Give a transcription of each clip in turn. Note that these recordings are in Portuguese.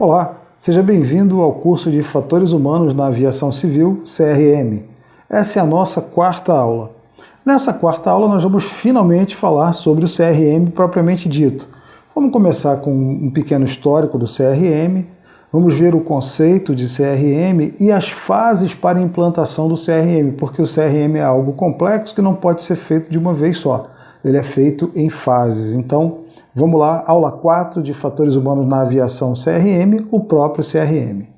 Olá, seja bem-vindo ao curso de Fatores Humanos na Aviação Civil, CRM. Essa é a nossa quarta aula. Nessa quarta aula nós vamos finalmente falar sobre o CRM propriamente dito. Vamos começar com um pequeno histórico do CRM, vamos ver o conceito de CRM e as fases para a implantação do CRM, porque o CRM é algo complexo que não pode ser feito de uma vez só. Ele é feito em fases. Então, vamos lá, aula 4 de Fatores Humanos na Aviação CRM, o próprio CRM.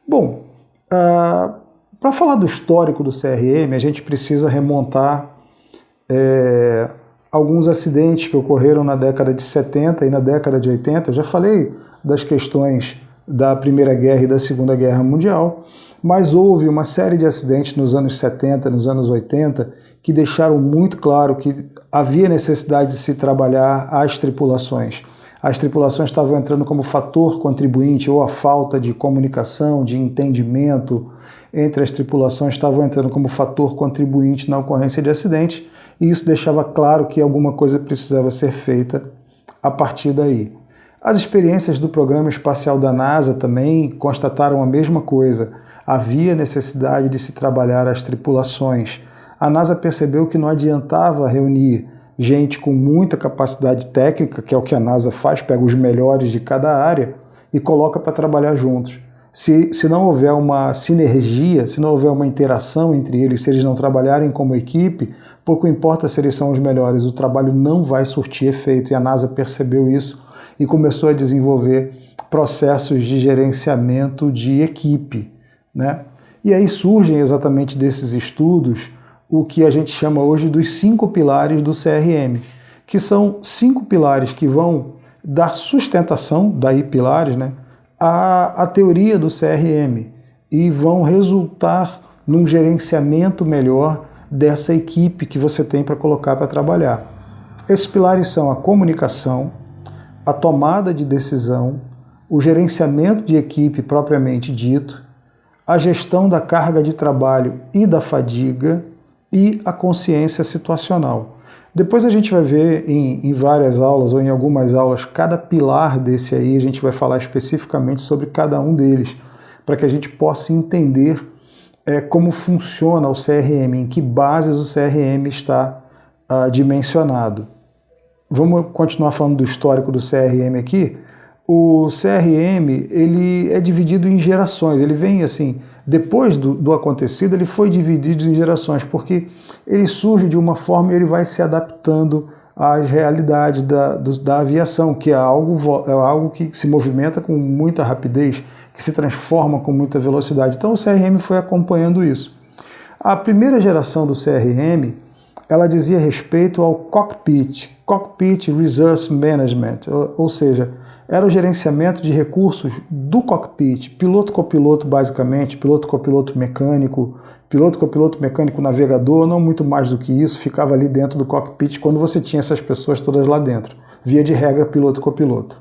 Bom, para falar do histórico do CRM, a gente precisa remontar alguns acidentes que ocorreram na década de 70 e na década de 80. Eu já falei das questões da Primeira Guerra e da Segunda Guerra Mundial, mas houve uma série de acidentes nos anos 70, nos anos 80, que deixaram muito claro que havia necessidade de se trabalhar as tripulações. As tripulações estavam entrando como fator contribuinte, ou a falta de comunicação, de entendimento entre as tripulações estavam entrando como fator contribuinte na ocorrência de acidentes, e isso deixava claro que alguma coisa precisava ser feita a partir daí. As experiências do programa espacial da NASA também constataram a mesma coisa. Havia necessidade de se trabalhar as tripulações. A NASA percebeu que não adiantava reunir gente com muita capacidade técnica, que é o que a NASA faz, pega os melhores de cada área e coloca para trabalhar juntos. Se não houver uma sinergia, se não houver uma interação entre eles, se eles não trabalharem como equipe, pouco importa se eles são os melhores, o trabalho não vai surtir efeito. E a NASA percebeu isso e começou a desenvolver processos de gerenciamento de equipe, né? E aí surgem exatamente desses estudos o que a gente chama hoje dos 5 pilares do CRM, que são 5 pilares que vão dar sustentação, daí pilares, né, à teoria do CRM e vão resultar num gerenciamento melhor dessa equipe que você tem para colocar para trabalhar. Esses pilares são a comunicação, a tomada de decisão, o gerenciamento de equipe propriamente dito, a gestão da carga de trabalho e da fadiga e a consciência situacional. Depois a gente vai ver em várias aulas ou em algumas aulas cada pilar desse aí, a gente vai falar especificamente sobre cada um deles, para que a gente possa entender como funciona o CRM, em que bases o CRM está dimensionado. Vamos continuar falando do histórico do CRM aqui. O CRM ele é dividido em gerações, ele vem assim, depois do acontecido ele foi dividido em gerações, porque ele surge de uma forma e ele vai se adaptando às realidades da aviação, que é algo que se movimenta com muita rapidez, que se transforma com muita velocidade. Então o CRM foi acompanhando isso. A primeira geração do CRM, ela dizia respeito ao Cockpit Resource Management, ou seja, era o gerenciamento de recursos do cockpit, piloto-copiloto basicamente, piloto-copiloto mecânico, piloto-copiloto mecânico navegador, não muito mais do que isso, ficava ali dentro do cockpit quando você tinha essas pessoas todas lá dentro, via de regra piloto-copiloto.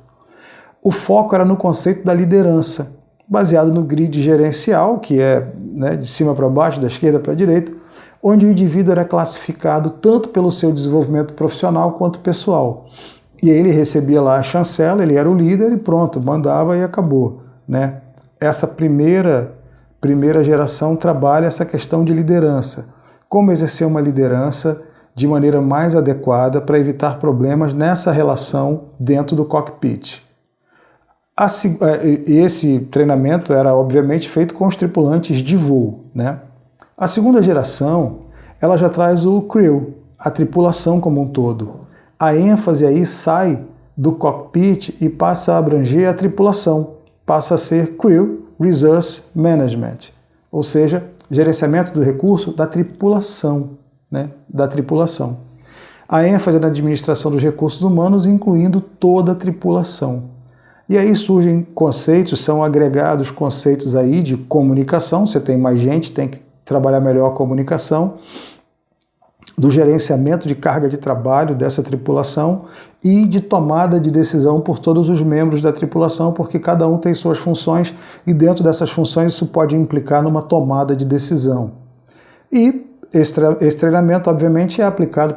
O foco era no conceito da liderança, baseado no grid gerencial, que é, né, de cima para baixo, da esquerda para a direita, onde o indivíduo era classificado tanto pelo seu desenvolvimento profissional quanto pessoal. E aí ele recebia lá a chancela, ele era o líder e pronto, mandava e acabou, né? Essa primeira geração trabalha essa questão de liderança. Como exercer uma liderança de maneira mais adequada para evitar problemas nessa relação dentro do cockpit. Esse treinamento era obviamente feito com os tripulantes de voo, né? A segunda geração, ela já traz o crew, a tripulação como um todo. A ênfase aí sai do cockpit e passa a abranger a tripulação, passa a ser Crew Resource Management, ou seja, gerenciamento do recurso da tripulação, né? Da tripulação. A ênfase na administração dos recursos humanos, incluindo toda a tripulação. E aí surgem conceitos, são agregados conceitos aí de comunicação, você tem mais gente, tem que trabalhar melhor a comunicação, do gerenciamento de carga de trabalho dessa tripulação e de tomada de decisão por todos os membros da tripulação, porque cada um tem suas funções e dentro dessas funções isso pode implicar numa tomada de decisão. E esse treinamento, obviamente,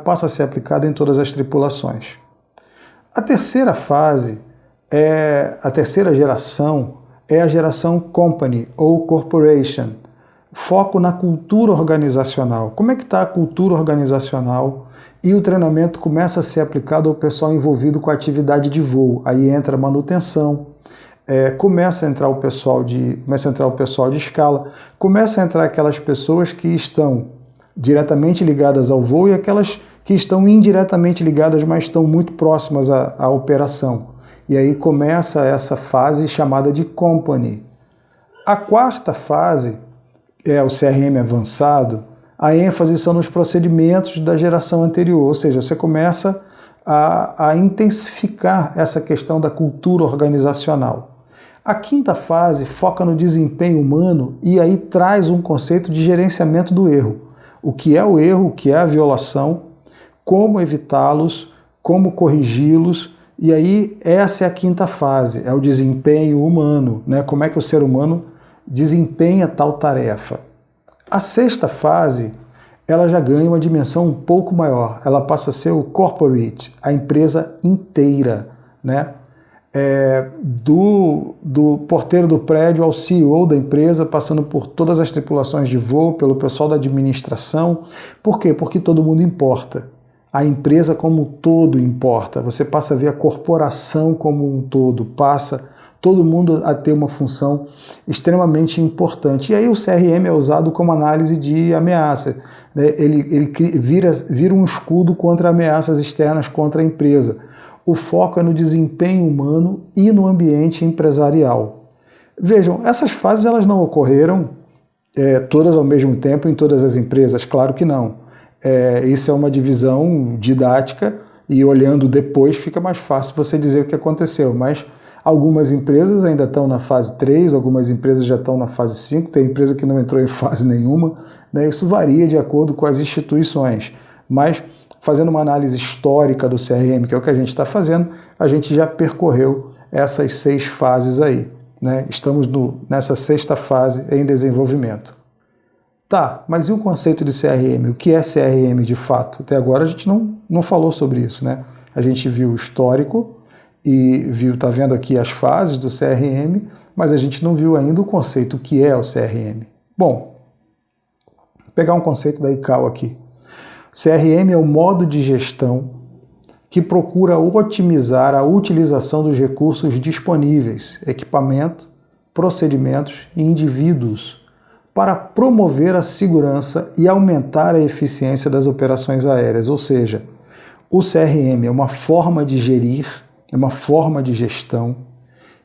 passa a ser aplicado em todas as tripulações. A terceira fase a terceira geração é a geração company ou corporation. Foco na cultura organizacional. Como é que está a cultura organizacional? E o treinamento começa a ser aplicado ao pessoal envolvido com a atividade de voo. Aí entra a manutenção, começa a entrar o pessoal de escala, começa a entrar aquelas pessoas que estão diretamente ligadas ao voo e aquelas que estão indiretamente ligadas, mas estão muito próximas à operação. E aí começa essa fase chamada de company. A quarta fase é o CRM avançado. A ênfase são nos procedimentos da geração anterior, ou seja, você começa a intensificar essa questão da cultura organizacional. A quinta fase foca no desempenho humano e aí traz um conceito de gerenciamento do erro. O que é o erro, o que é a violação, como evitá-los, como corrigi-los, e aí essa é a quinta fase, é o desempenho humano, né? Como é que o ser humano desempenha tal tarefa. A sexta fase, ela já ganha uma dimensão um pouco maior, ela passa a ser o corporate, a empresa inteira, né? Do porteiro do prédio ao CEO da empresa, passando por todas as tripulações de voo, pelo pessoal da administração. Por quê? Porque todo mundo importa. A empresa como um todo importa. Você passa a ver a corporação como um todo, passa todo mundo a ter uma função extremamente importante. E aí o CRM é usado como análise de ameaça, né? Ele vira um escudo contra ameaças externas contra a empresa. O foco é no desempenho humano e no ambiente empresarial. Vejam, essas fases elas não ocorreram todas ao mesmo tempo em todas as empresas, claro que não. Isso é uma divisão didática e olhando depois fica mais fácil você dizer o que aconteceu, mas algumas empresas ainda estão na fase 3, algumas empresas já estão na fase 5, tem empresa que não entrou em fase nenhuma, né? Isso varia de acordo com as instituições, mas fazendo uma análise histórica do CRM, que é o que a gente está fazendo, a gente já percorreu essas 6 fases aí, né? Estamos nessa 6ª fase em desenvolvimento. Tá, mas e o conceito de CRM? O que é CRM de fato? Até agora a gente não falou sobre isso, né? A gente viu o histórico e tá vendo aqui as fases do CRM, mas a gente não viu ainda o conceito, o que é o CRM. Bom, vou pegar um conceito da ICAO aqui. CRM é o modo de gestão que procura otimizar a utilização dos recursos disponíveis, equipamento, procedimentos e indivíduos, para promover a segurança e aumentar a eficiência das operações aéreas. Ou seja, o CRM é uma forma de gerir, é uma forma de gestão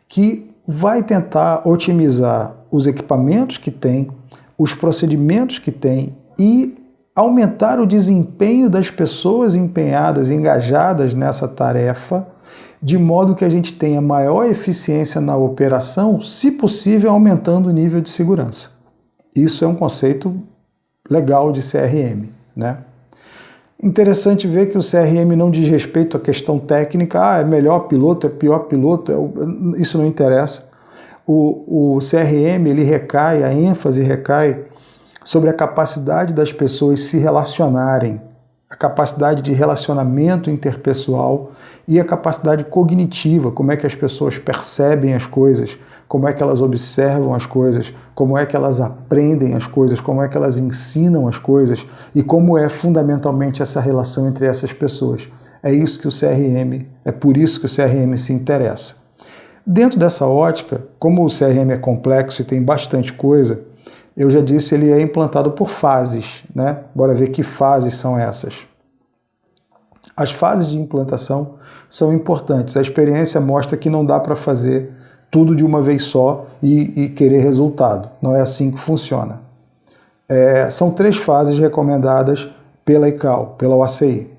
que vai tentar otimizar os equipamentos que tem, os procedimentos que tem e aumentar o desempenho das pessoas empenhadas, engajadas nessa tarefa, de modo que a gente tenha maior eficiência na operação, se possível, aumentando o nível de segurança. Isso é um conceito legal de CRM, né? Interessante ver que o CRM não diz respeito à questão técnica, é melhor piloto, é pior piloto, isso não interessa. O CRM, ele recai, a ênfase recai sobre a capacidade das pessoas se relacionarem, a capacidade de relacionamento interpessoal e a capacidade cognitiva, como é que as pessoas percebem as coisas, como é que elas observam as coisas, como é que elas aprendem as coisas, como é que elas ensinam as coisas e como é fundamentalmente essa relação entre essas pessoas. É isso que o CRM, é por isso que o CRM se interessa. Dentro dessa ótica, como o CRM é complexo e tem bastante coisa, eu já disse, ele é implantado por fases, né? Bora ver que fases são essas. As fases de implantação são importantes. A experiência mostra que não dá para fazer tudo de uma vez só e querer resultado. Não é assim que funciona. São 3 fases recomendadas pela ICAO, pela OACI.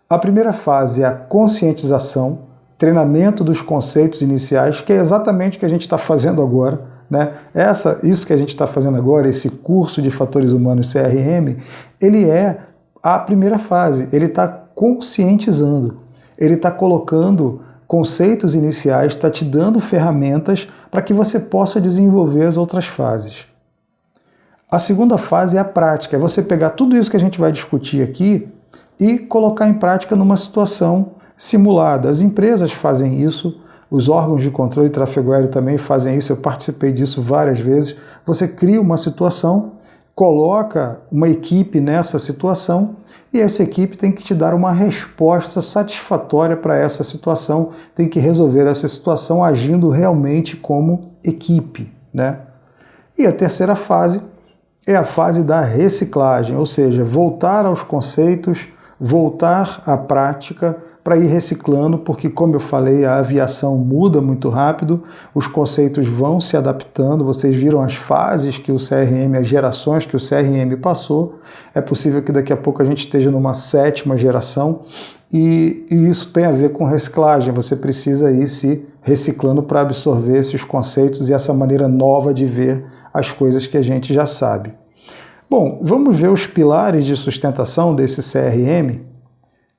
A primeira fase é a conscientização, treinamento dos conceitos iniciais, que é exatamente o que a gente está fazendo agora, né? Isso que a gente está fazendo agora, esse curso de fatores humanos CRM, ele é a primeira fase, ele está conscientizando, ele está colocando conceitos iniciais, está te dando ferramentas para que você possa desenvolver as outras fases. A segunda fase é a prática, é você pegar tudo isso que a gente vai discutir aqui e colocar em prática numa situação simulada. As empresas fazem isso, Os órgãos de controle de tráfego aéreo também fazem isso, eu participei disso várias vezes. Você cria uma situação, coloca uma equipe nessa situação e essa equipe tem que te dar uma resposta satisfatória para essa situação, tem que resolver essa situação agindo realmente como equipe, né? E a terceira fase é a fase da reciclagem, ou seja, voltar aos conceitos, voltar à prática para ir reciclando, porque, como eu falei, a aviação muda muito rápido, os conceitos vão se adaptando, vocês viram as fases que o CRM, as gerações que o CRM passou, é possível que daqui a pouco a gente esteja numa 7ª geração, e isso tem a ver com reciclagem, você precisa ir se reciclando para absorver esses conceitos e essa maneira nova de ver as coisas que a gente já sabe. Bom, vamos ver os pilares de sustentação desse CRM.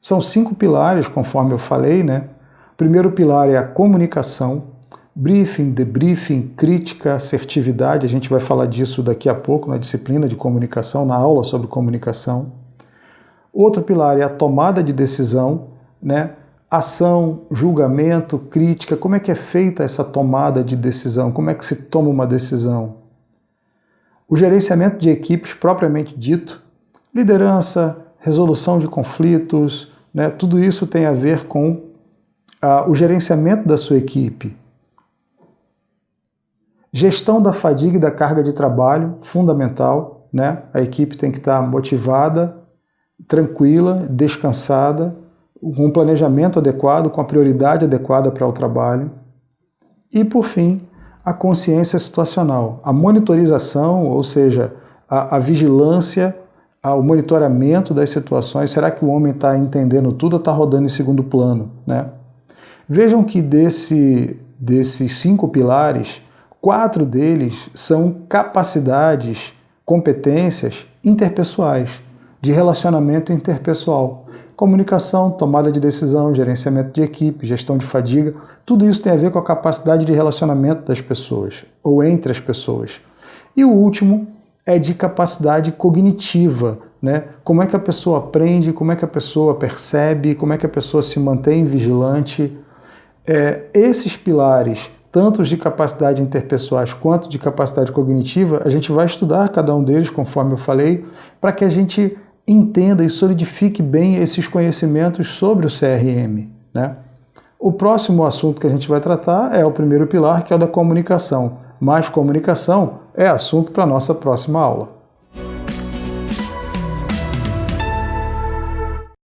São 5 pilares, conforme eu falei, né? O primeiro pilar é a comunicação, briefing, debriefing, crítica, assertividade. A gente vai falar disso daqui a pouco na disciplina de comunicação, na aula sobre comunicação. Outro pilar é a tomada de decisão, né? Ação, julgamento, crítica. Como é que é feita essa tomada de decisão? Como é que se toma uma decisão? O gerenciamento de equipes propriamente dito, liderança, resolução de conflitos, né? Tudo isso tem a ver com o gerenciamento da sua equipe. Gestão da fadiga e da carga de trabalho, fundamental, né? A equipe tem que estar motivada, tranquila, descansada, com um planejamento adequado, com a prioridade adequada para o trabalho. E, por fim, a consciência situacional, a monitorização, ou seja, a vigilância, o monitoramento das situações. Será que o homem está entendendo tudo ou está rodando em segundo plano, né? Vejam que desses 5 pilares, 4 deles são capacidades, competências interpessoais, de relacionamento interpessoal. Comunicação, tomada de decisão, gerenciamento de equipe, gestão de fadiga, tudo isso tem a ver com a capacidade de relacionamento das pessoas, ou entre as pessoas. E o último é de capacidade cognitiva, né? Como é que a pessoa aprende, como é que a pessoa percebe, como é que a pessoa se mantém vigilante. Esses pilares, tanto os de capacidade interpessoais quanto de capacidade cognitiva, a gente vai estudar cada um deles, conforme eu falei, para que a gente entenda e solidifique bem esses conhecimentos sobre o CRM, né? O próximo assunto que a gente vai tratar é o primeiro pilar, que é o da comunicação. Mas comunicação é assunto para a nossa próxima aula.